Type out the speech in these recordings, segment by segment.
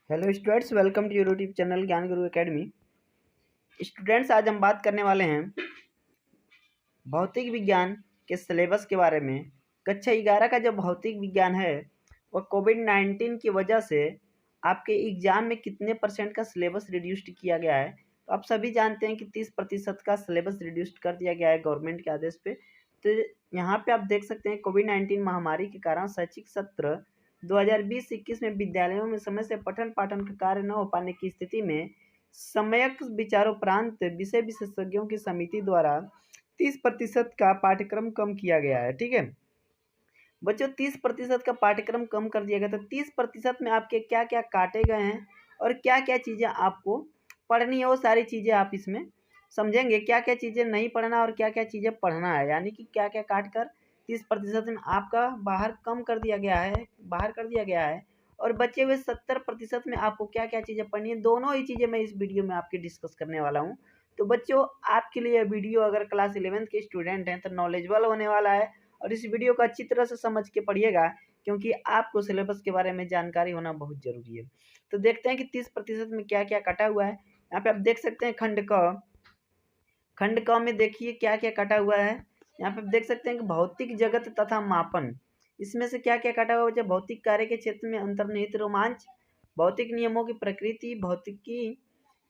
Hello students, welcome to your YouTube channel Gyan Guru academy. Students, आज हम बात करने वाले हैं भौतिक विज्ञान के सिलेबस के बारे में। कक्षा 11 का जो भौतिक विज्ञान है वह कोविड-19 की वजह से आपके एग्ज़ाम में कितने परसेंट का सिलेबस रिड्यूस्ड किया गया है। तो आप सभी जानते हैं कि 30% का सिलेबस रिड्यूस्ड कर दिया गया है गवर्नमेंट के आदेश पे। तो यहाँ पे आप देख सकते हैं कोविड-19 महामारी के कारण शैक्षिक सत्र 2020-21 में विद्यालयों में समय से पठन पाठन का कार्य न हो पाने की स्थिति में सम्यक विचारोपरांत विषय विशेषज्ञों की समिति द्वारा 30% का पाठ्यक्रम कम किया गया है। ठीक है बच्चों, 30% का पाठ्यक्रम कम कर दिया गया। तो 30% में आपके क्या क्या काटे गए हैं और क्या क्या चीज़ें आपको पढ़नी है, वो सारी चीज़ें आप इसमें समझेंगे। क्या क्या चीज़ें नहीं पढ़ना और क्या क्या चीज़ें पढ़ना है, यानी कि क्या क्या काट कर 30% में आपका बाहर कम कर दिया गया है, बाहर कर दिया गया है। और बचे हुए 70% में आपको क्या क्या चीज़ें पढ़नी है, दोनों ही चीज़ें मैं इस वीडियो में आपकी डिस्कस करने वाला हूँ। तो बच्चों, आपके लिए वीडियो अगर क्लास 11th के स्टूडेंट हैं तो नॉलेजेबल होने वाला है। और इस वीडियो को अच्छी तरह से समझ के पढ़िएगा, क्योंकि आपको सिलेबस के बारे में जानकारी होना बहुत ज़रूरी है। तो देखते हैं कि 30% में क्या क्या कटा हुआ है। यहाँ पे आप देख सकते हैं खंड क में देखिए क्या क्या कटा हुआ है। यहाँ पे आप देख सकते हैं कि भौतिक जगत तथा मापन, इसमें से क्या क्या कटा हुआ है। भौतिक कार्य के क्षेत्र में अंतर्निहित रोमांच, भौतिक नियमों की प्रकृति, भौतिकी,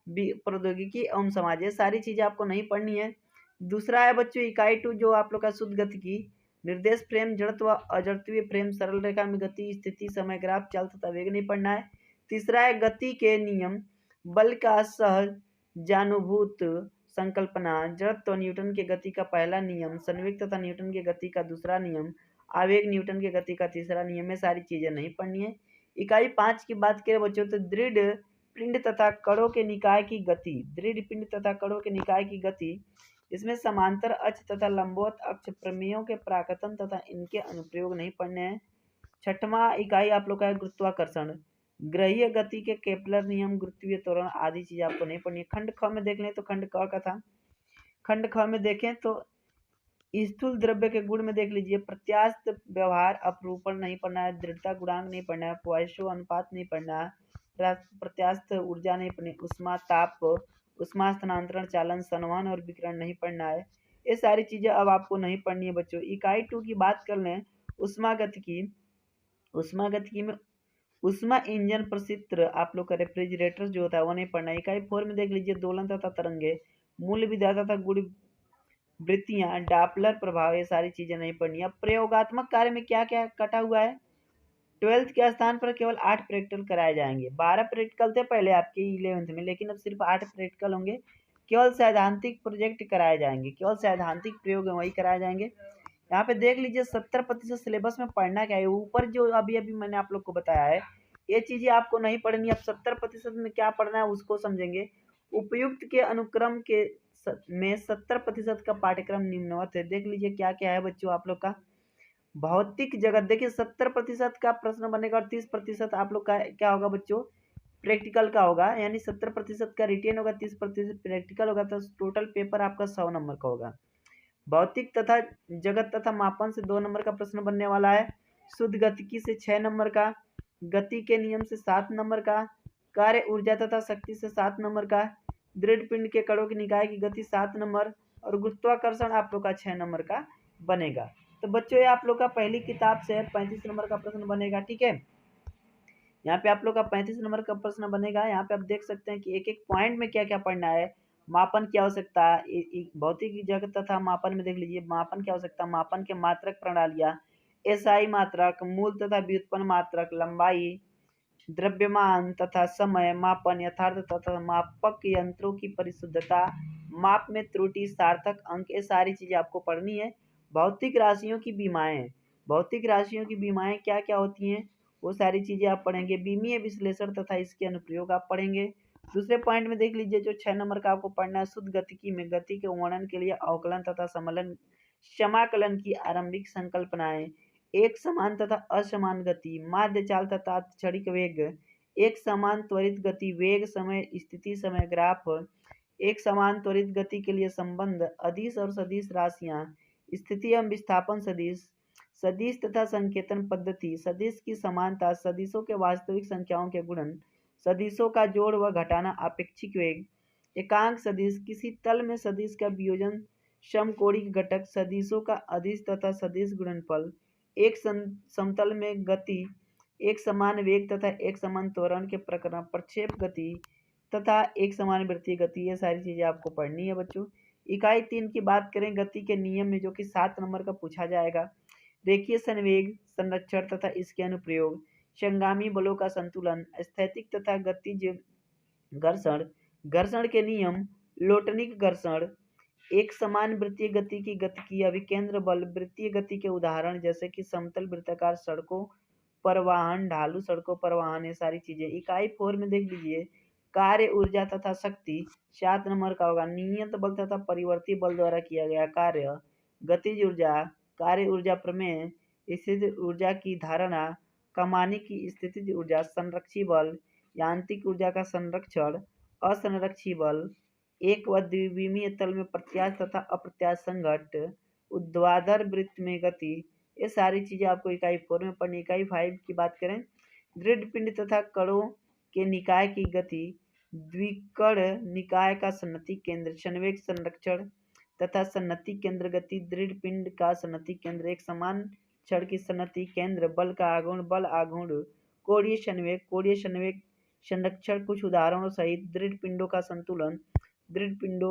प्रौद्योगिकी एवं समाज, ये सारी चीज़ें आपको नहीं पढ़नी है। दूसरा है बच्चों इकाई 2, जो आप लोग का शुद्ध गतिकी, निर्देश फ्रेम, जड़त्व अजड़त्वीय फ्रेम, सरल रेखा में गति, स्थिति, समय, ग्राफ, चाल तथा वेग नहीं पढ़ना है। तीसरा है गति के नियम, बल का सहज जानुभूत संकल्पना, जड़त्व न्यूटन के गति का पहला नियम, संवेग तथा न्यूटन के गति का दूसरा नियम, आवेग न्यूटन के गति का तीसरा नियम, में सारी चीज़ें नहीं पढ़नी है। इकाई 5 की बात करें बच्चों तो दृढ़ पिंड तथा कणों के निकाय की गति, दृढ़ पिंड तथा कणों के निकाय की गति, इसमें समांतर अक्ष तथा लंबवत अक्ष प्रमेयों के प्राकतन तथा इनके अनुप्रयोग नहीं पढ़ने हैं। छठवां इकाई आप लोग का है गुरुत्वाकर्षण, ग्रहीय गति के केपलर नियम, गुरुत्वीय त्वरण आदि चीजें आपको नहीं पढ़नी है। खंड ख में देख लें तो खंड क का था। खंड ख में देखें तो स्थूल द्रव्य के गुण में देख लीजिए, प्रत्यास्थ व्यवहार अपरूपण नहीं पढ़ना है, दृढ़ता गुणांक नहीं पढ़ना है, पॉइसो अनुपात नहीं पढ़ना है, प्रत्यास्थ ऊर्जा नहीं पढ़नी, उष्मा ताप, उष्मा स्थानांतरण, चालन, संवहन और विकिरण नहीं पढ़ना है। ये सारी चीजें अब आपको नहीं पढ़नी है बच्चों। इकाई 2 की बात कर लें, उष्मागतिकी, उष्मागतिकी में उष्मा इंजन प्रसिद्ध आप लोग का रेफ्रिजरेटर जो होता है वो नहीं पढ़ना है। इकाई 4 में देख लीजिए, दोलन तथा तरंगे, मूल विधा तथा गुण वृत्तियां, डापलर प्रभाव, ये सारी चीजें नहीं पढ़नी है। अब प्रयोगात्मक कार्य में क्या क्या कटा हुआ है। 12th के स्थान पर केवल 8 प्रैक्टिकल कराए जाएंगे। 12 प्रैक्टिकल थे पहले आपके 11th में, लेकिन अब सिर्फ 8 प्रैक्टिकल होंगे। केवल सैद्धांतिक प्रोजेक्ट कराए जाएंगे, केवल सैद्धांतिक प्रयोग वही कराए जाएंगे। यहाँ पे देख लीजिए 70% सिलेबस में पढ़ना क्या है। ऊपर जो अभी अभी मैंने आप लोग को बताया है, ये चीजें आपको नहीं पढ़नी। अब 70% में क्या पढ़ना है उसको समझेंगे। उपयुक्त के अनुक्रम के में 70% का पाठ्यक्रम निम्नवत है। देख लीजिए क्या क्या है बच्चों आप लोग का। भौतिक जगत देखिए 70% का प्रश्न बनेगा और 30% आप लोग का क्या होगा बच्चों, प्रैक्टिकल का होगा। यानी 70% का रिटेन होगा, 30% प्रैक्टिकल होगा, तो टोटल पेपर आपका 100 नंबर का होगा। भौतिक तथा जगत तथा मापन से 2 नंबर का प्रश्न बनने वाला है। शुद्ध गतिकी से 6 नंबर का, गति के नियम से 7 नंबर का, कार्य ऊर्जा तथा शक्ति से 7 नंबर का, दृढ़ पिंड के कणों की निकाय की गति 7 नंबर, और गुरुत्वाकर्षण आप लोग का 6 नंबर का बनेगा। तो बच्चों, ये आप लोग का पहली किताब से 35 नंबर का प्रश्न बनेगा। ठीक है, यहाँ पे आप लोग का 35 नंबर का प्रश्न बनेगा। यहाँ पे आप देख सकते हैं कि एक एक पॉइंट में क्या क्या पढ़ना है। मापन की आवश्यकता, भौतिक जगत तथा मापन में देख लीजिए मापन की आवश्यकता, मापन के मात्रक प्रणालियाँ, एसआई मात्रक, मूल तथा व्युत्पन्न मात्रक, लंबाई, द्रव्यमान तथा समय, मापन, यथार्थ तथा मापक यंत्रों की परिशुद्धता, माप में त्रुटि, सार्थक अंक, ये सारी चीजें आपको पढ़नी है। भौतिक राशियों की बीमाएं, भौतिक राशियों की बीमाएं क्या क्या होती हैं वो सारी चीजें आप पढ़ेंगे। बीमीय विश्लेषण तथा इसके अनुप्रयोग आप पढ़ेंगे। दूसरे पॉइंट में देख लीजिए जो 6 नंबर का आपको पढ़ना है, शुद्ध गतिकी में गति के वर्णन के लिए अवकलन तथा समाकलन की आरंभिक संकल्पनाएं, एक समान तथा असमान गति, माध्य चाल तथा क्षणिक वेग, एक समान त्वरित गति, वेग, समय, स्थिति, समय, ग्राफ, एक समान त्वरित गति के लिए संबंध, अदिश और सदिश राशियां, स्थिति एवं विस्थापन सदिश, सदिश तथा संकेतन पद्धति, सदिश की समानता, सदिशों के वास्तविक संख्याओं के गुणन, सदिशों का जोड़ व घटाना अपेक्षिक वेग। एकांक सदिश किसी तल में सदिश का वियोजन समकोणिक घटक सदिशों का अदिश तथा सदिश गुणनफल। एक समतल में गति एक समान वेग तथा एक समान त्वरण के प्रकरण प्रक्षेप गति तथा एक समान वृत्तीय गति, ये सारी चीजें आपको पढ़नी है बच्चों। इकाई 3 की बात करें गति के नियम में, जो कि 7 नंबर का पूछा जाएगा। रेखीय संवेग संरक्षण तथा इसके अनुप्रयोग, संगामी बलों का संतुलन, स्थैतिक तथा गतिज घर्षण, घर्षण के नियम, लोटनिक घर्षण, एक समान वृत्तीय गति की गतिकीय अभिकेंद्र बल, वृत्तीय गति के उदाहरण जैसे कि समतल वृत्ताकार सड़कों पर वाहन, ढालू सड़कों पर वाहन, ये सारी चीजें। इकाई 4 में देख लीजिए कार्य ऊर्जा तथा शक्ति, 7 नंबर का होगा। नियत बल तथा परिवर्ती बल द्वारा किया गया कार्य, गतिज ऊर्जा, कार्य ऊर्जा प्रमेय, स्थितिज ऊर्जा की धारणा, कमानी की स्थितिज ऊर्जा, संरक्षी बल, यांत्रिक ऊर्जा का संरक्षण, असंरक्षी बल, एक व द्विविमीय तल में प्रत्यास्थ तथा अप्रत्यास्थ संघट, ऊर्ध्वाधर वृत्त में गति, ये सारी चीजें आपको इकाई 4 में पढ़नी। इकाई 5 की बात करें, दृढ़ पिंड तथा कणों के निकाय की गति, द्विकण निकाय का सन्नति केंद्र, संवेग संरक्षण तथा सन्नति केंद्र गति, दृढ़ पिंड का सन्नति केंद्र, एक समान क्षण की सन्नति केंद्र, बल का आघूर्ण, बल आघूर्ण, कोणीय संवेग संरक्षण, कुछ उदाहरणों सहित दृढ़ पिंडों का संतुलन, दृढ़ पिंडों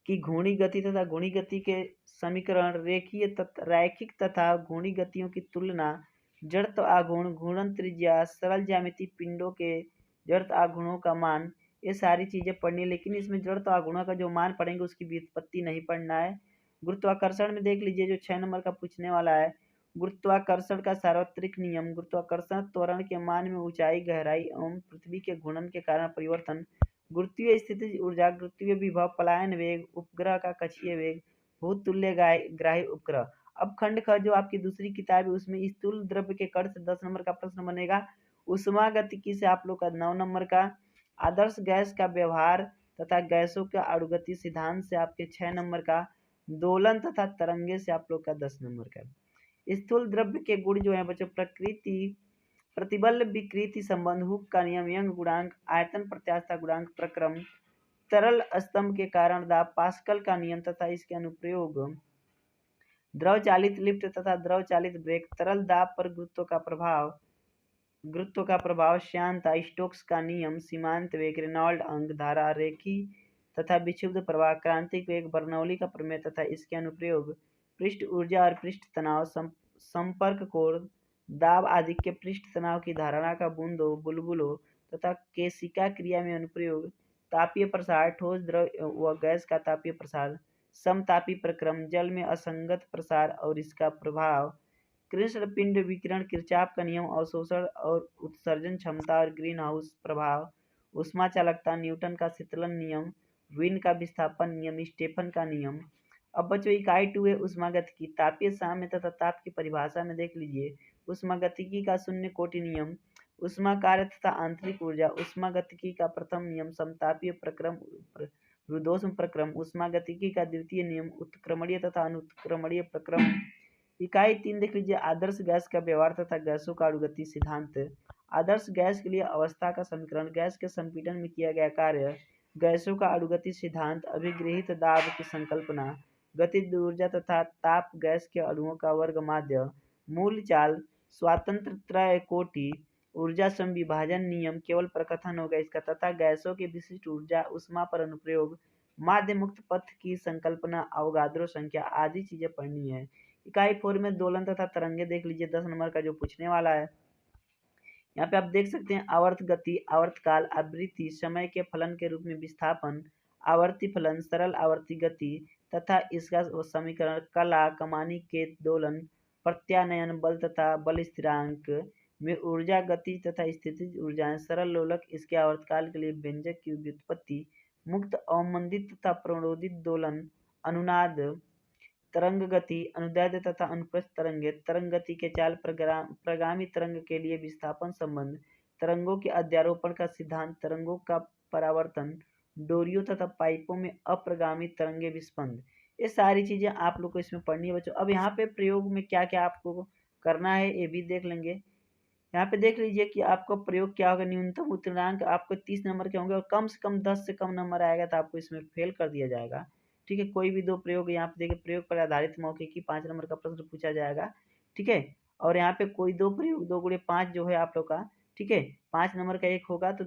की घूर्णी गति तथा घूर्णी गति के समीकरण, रैखिक तथा घूर्णी गतियों की तुलना, जड़त्व आघूर्ण, घूर्णन त्रिज्या, सरल ज्यामिति पिंडों के जड़त्व आघूर्णों का मान, ये सारी चीजें पढ़नी। लेकिन इसमें जड़त्व आघूर्णों का जो मान पढ़ेंगे उसकी व्युत्पत्ति नहीं पढ़ना है। गुरुत्वाकर्षण में देख लीजिए जो 6 नंबर का पूछने वाला है, गुरुत्वाकर्षण का सार्वत्रिक नियम, गुरुत्वाकर्षण त्वरण के मान में ऊंचाई, गहराई एवं पृथ्वी के घूर्णन के कारण परिवर्तन, गुरुत्वीय स्थितिज ऊर्जा, गुरुत्वीय विभव, पलायन वेग, उपग्रह का कक्षीय वेग, भूतुल्य ग्राही उपग्रह। अब खंड ख जो आपकी दूसरी किताब है उसमें स्थूल द्रव्य के कण से 10 नंबर का प्रश्न बनेगा। उष्मागतिकी से आप लोग का 9 नंबर का, आदर्श गैस का व्यवहार तथा गैसों का अणुगति सिद्धांत से आपके 6 नंबर का, दोलन तथा तरंगे से आप लोग का 10 नंबर का। स्थूल द्रव्य के गुण जो है बच्चों, प्रकृति, प्रतिबल विकृति संबंध, हुक का नियम, यंग गुणांक, आयतन प्रत्यास्थता गुणांक, प्रक्रम, तरल स्तंभ के कारण दाब, पास्कल का नियम तथा इसके अनुप्रयोग, द्रव चालित लिफ्ट तथा द्रव चालित ब्रेक, तरल दाब पर गुरुत्व का प्रभाव, श्यानता, स्टोक्स का नियम, सीमांत वेग, रेनॉल्ड अंक, धारा, रेखी तथा विक्षुब्ध प्रवाह, क्रांतिक वेग, बर्नौली का प्रमेय तथा इसके अनुप्रयोग, पृष्ठ ऊर्जा और पृष्ठ तनाव, संपर्क कोण, दाब आदि के पृष्ठ तनाव की धारणा का बूंदों, बुलबुलों तथा केशिका क्रिया में अनुप्रयोग, तापीय प्रसार, ठोस द्रव व गैस का तापीय प्रसार, समतापी प्रक्रम, जल में असंगत प्रसार और इसका प्रभाव, कृष्ण पिंड विकिरण, किरचॉफ का नियम, अवशोषण और उत्सर्जन क्षमता और ग्रीन हाउस प्रभाव, उष्मा चालकता, न्यूटन का शीतलन नियम, विन का विस्थापन नियम, स्टेफन का नियम। अब बच्चों इकाई 2 है उष्मागतिकी, तापीय साम्य तथा ताप की परिभाषा में देख लीजिए, उष्मागतिकी का शून्य कोटि नियम, उष्मा कार्य तथा आंतरिक ऊर्जा, उष्मागतिकी का प्रथम नियम, समतापीय प्रक्रम रुद्धोष्म प्रक्रम, उष्मागतिकी का द्वितीय नियम, उत्क्रमणीय तथा अनुत्क्रमणीय प्रक्रम। इकाई 3 देख लीजिए, आदर्श गैस का व्यवहार तथा गैसों का अणुगति सिद्धांत, आदर्श गैस के लिए अवस्था का समीकरण, गैस के संपीड़न में किया गया कार्य, गैसों का अणुगति सिद्धांत, अभिगृहित दाब की संकल्पना, गतिज ऊर्जा तथा ताप, गैस के अणुओं का वर्ग माध्य, मूल चाल, स्वातंत्र त्रय कोटि, ऊर्जा समविभाजन नियम, केवल प्रकथन होगा इसका, तथा गैसों की विशिष्ट ऊर्जा, उष्मा पर अनुप्रयोग, माध्य मुक्त पथ की संकल्पना, अवगाद्रो संख्या आदि चीजें पढ़नी है। इकाई 4 में दोलन तथा तरंगे देख लीजिए, 10 नंबर का जो पूछने वाला है। यहाँ पे आप देख सकते हैं आवर्त गति, आवर्तकाल, आवृत्ति, समय के फलन के रूप में विस्थापन, आवर्ती फलन, सरल आवर्ती गति तथा इसका समीकरण, कला, कमानी के दोलन, प्रत्यानयन बल तथा बल स्थिरांक में ऊर्जा, गति तथा स्थितिज ऊर्जाएं, सरल लोलक, इसके आवर्तकाल के लिए व्यंजक की व्युत्पत्ति, मुक्त अवमंदित तथा प्रणोदित दोलन, अनुनाद, तरंग गति, अनुदैर्ध्य तथा अनुप्रस्थ तरंगे, तरंग गति के चाल, प्रगामी तरंग के लिए विस्थापन संबंध, तरंगों के अध्यारोपण का सिद्धांत, तरंगों का परावर्तन, डोरियों तथा पाइपों में अप्रगामी तरंगे विस्पंद, ये सारी चीजें आप लोग को इसमें पढ़नी है बच्चों। अब यहाँ पे प्रयोग में क्या क्या आपको करना है ये भी देख लेंगे। यहाँ पे देख लीजिए कि आपका प्रयोग क्या होगा। न्यूनतम उत्तीर्णांक आपको 30 नंबर के होंगे और कम से कम 10 से कम नंबर आएगा तो आपको इसमें फेल कर दिया जाएगा। ठीक है, कोई भी दो प्रयोग यहाँ पे देखिए, प्रयोग पर आधारित मौखिकी 5 नंबर का प्रश्न पूछा जाएगा। ठीक है, और यहाँ पे कोई दो प्रयोग 2 गुणे 5 जो है आप लोग का, ठीक है, 5 नंबर का एक होगा तो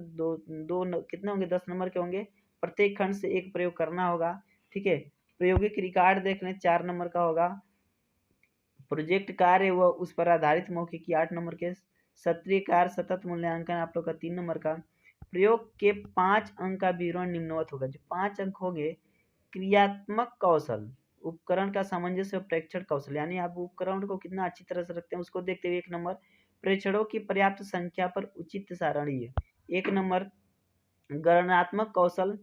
कितने होंगे, 10 नंबर के होंगे। प्रत्येक खंड से एक प्रयोग करना होगा। ठीक है, प्रायोगिक रिकॉर्ड देख लें 4 नंबर का होगा। प्रोजेक्ट कार्य व उस पर आधारित मौखिकी 8 नंबर के। सत्रीय कार्य सतत मूल्यांकन आप लोग का 3 नंबर का। प्रयोग के 5 अंक का विवरण निम्नवत होगा। जो 5 अंक होंगे, क्रियात्मक कौशल, उपकरण का सामंजस्य और प्रेक्षण कौशल, यानी आप उपकरण को कितना अच्छी तरह से रखते हैं उसको देखते हुए 1 नंबर। प्रेक्षणों की पर्याप्त संख्या पर उचित सारणीय 1 नंबर। गणनात्मक कौशल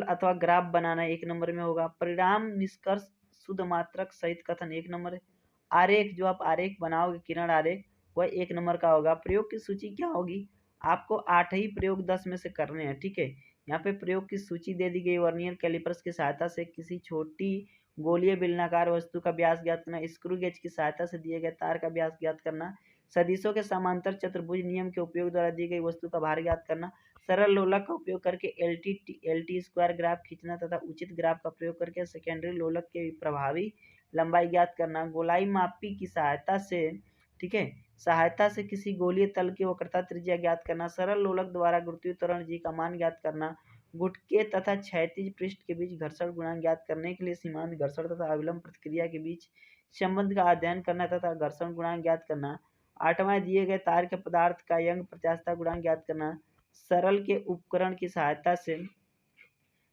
अथवा ग्राफ बनाना 1 नंबर में होगा। परिणाम निष्कर्ष शुद्ध मात्रक सहित कथन 1 नंबर। आरेख, जो आप आरेख बनाओगे किरण आरेख, वह 1 नंबर का होगा। प्रयोग की सूची क्या होगी, आपको 8 ही प्रयोग 10 में से करने हैं। ठीक है, यहाँ पे प्रयोग की सूची दे दी गई। वर्नियर कैलिपर्स की सहायता से किसी छोटी गोलीय बेलनाकार वस्तु का व्यास ज्ञात करना। स्क्रू गेज की सहायता से दिए गए तार का व्यास ज्ञात करना। सदिशों के समांतर चतुर्भुज नियम के उपयोग द्वारा दी गई वस्तु का भार ज्ञात करना। सरल लोलक का उपयोग करके एल टी स्क्वायर ग्राफ खींचना तथा उचित ग्राफ का प्रयोग करके सेकेंडरी लोलक के प्रभावी लंबाई ज्ञात करना। गोलाई मापी की सहायता से, ठीक है, सहायता से किसी गोलीय तल की वक्रता त्रिज्या ज्ञात करना। सरल लोलक द्वारा गुरुत्वीय त्वरण जी का मान ज्ञात करना। गुटके तथा क्षैतिज पृष्ठ के बीच घर्षण गुणांक ज्ञात करने के लिए सीमांत घर्षण तथा अविलंब प्रतिक्रिया के बीच संबंध का अध्ययन करना तथा घर्षण गुणांक ज्ञात करना। 8वां, दिए गए तार के पदार्थ का यंग प्रत्यास्थता गुणांक ज्ञात करना सरल के उपकरण की सहायता से।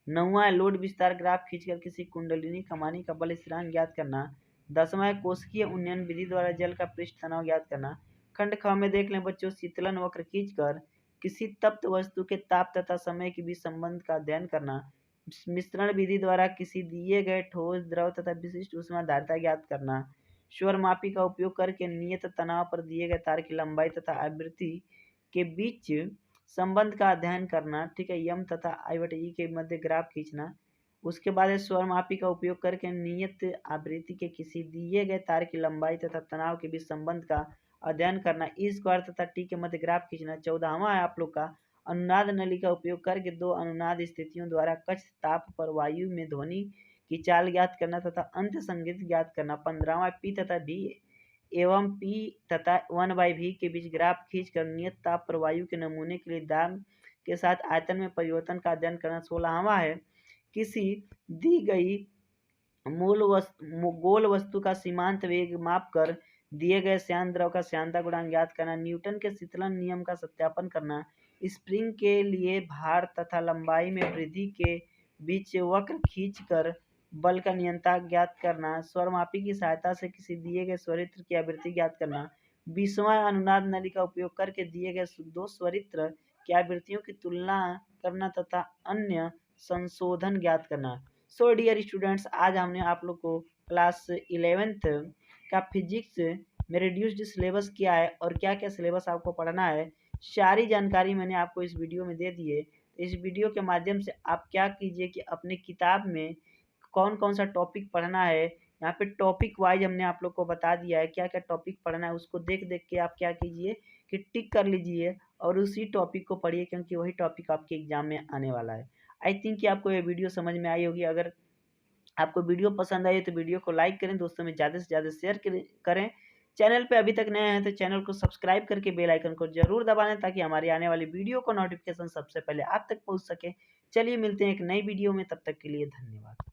9वां, लोड विस्तार ग्राफ खींचकर किसी कुंडलिनी कमानी का बल स्थिरांक ज्ञात करना। 10वां, कोशिकीय उन्नयन विधि द्वारा जल का पृष्ठ तनाव ज्ञात करना। खंड ख में देख लें बच्चों, शीतलन वक्र खींचकर किसी तप्त वस्तु के ताप तथा समय के बीच संबंध का अध्ययन करना। मिश्रण विधि द्वारा किसी दिए गए ठोस, द्रव तथा विशिष्ट ऊष्माधारिता ज्ञात करना। स्वर मापी का उपयोग करके नियत तनाव पर दिए गए तार की लंबाई तथा आवृत्ति के बीच संबंध का अध्ययन करना। ठीक है, यम तथा I/E के मध्य ग्राफ खींचना। उसके बाद स्वर मापी का उपयोग करके नियत आवृत्ति के किसी दिए गए तार की लंबाई तथा तनाव के बीच संबंध का अध्ययन करना। ई स्क्वायर तथा टी के मध्य ग्राफ खींचना। 14वां है आप लोग का, अनुनाद नली का उपयोग करके दो अनुनाद स्थितियों द्वारा कक्ष ताप पर वायु में ध्वनि की चाल ज्ञात करना तथा अंत संगीत ज्ञात करना। 15वां, पी तथा भी एवं पी तथा 1/v के बीच ग्राफ खींचकर नियत ताप पर वायु के नमूने के लिए दाब के साथ आयतन में परिवर्तन का अध्ययन करना। 16वां है, किसी दी गई गोल वस्तु का सीमांत वेग माप कर दिए गए श्यान द्रव का श्यानता गुणांक ज्ञात करना। न्यूटन के शीतलन नियम का सत्यापन करना। स्प्रिंग के लिए भार तथा लंबाई में वृद्धि के बीच वक्र खींचकर बल का नियंता ज्ञात करना। स्वरमापी की सहायता से किसी दिए गए स्वरित्र की आवृत्ति ज्ञात करना। 20वां, अनुनाद नली का उपयोग करके दिए गए दो स्वरित्र की आवृत्तियों की तुलना करना तथा अन्य संशोधन ज्ञात करना। सो डियर स्टूडेंट्स, आज हमने आप लोग को क्लास 11th का फिजिक्स में रिड्यूस्ड सिलेबस क्या है और क्या क्या सिलेबस आपको पढ़ना है, सारी जानकारी मैंने आपको इस वीडियो में दे दी है। इस वीडियो के माध्यम से आप क्या कीजिए कि अपने किताब में कौन कौन सा टॉपिक पढ़ना है, यहाँ पे टॉपिक वाइज हमने आप लोग को बता दिया है क्या क्या टॉपिक पढ़ना है। उसको देख देख के आप क्या कीजिए कि टिक कर लीजिए और उसी टॉपिक को पढ़िए, क्योंकि वही टॉपिक आपके एग्जाम में आने वाला है। आई थिंक कि आपको ये वीडियो समझ में आई होगी। अगर आपको वीडियो पसंद आई तो वीडियो को लाइक करें, दोस्तों में ज़्यादा से ज़्यादा शेयर करें। चैनल पे अभी तक नए हैं तो चैनल को सब्सक्राइब करके बेल आइकन को जरूर दबा लें ताकि हमारी आने वाली वीडियो को नोटिफिकेशन सबसे पहले आप तक पहुंच सके। चलिए मिलते हैं एक नई वीडियो में, तब तक के लिए धन्यवाद।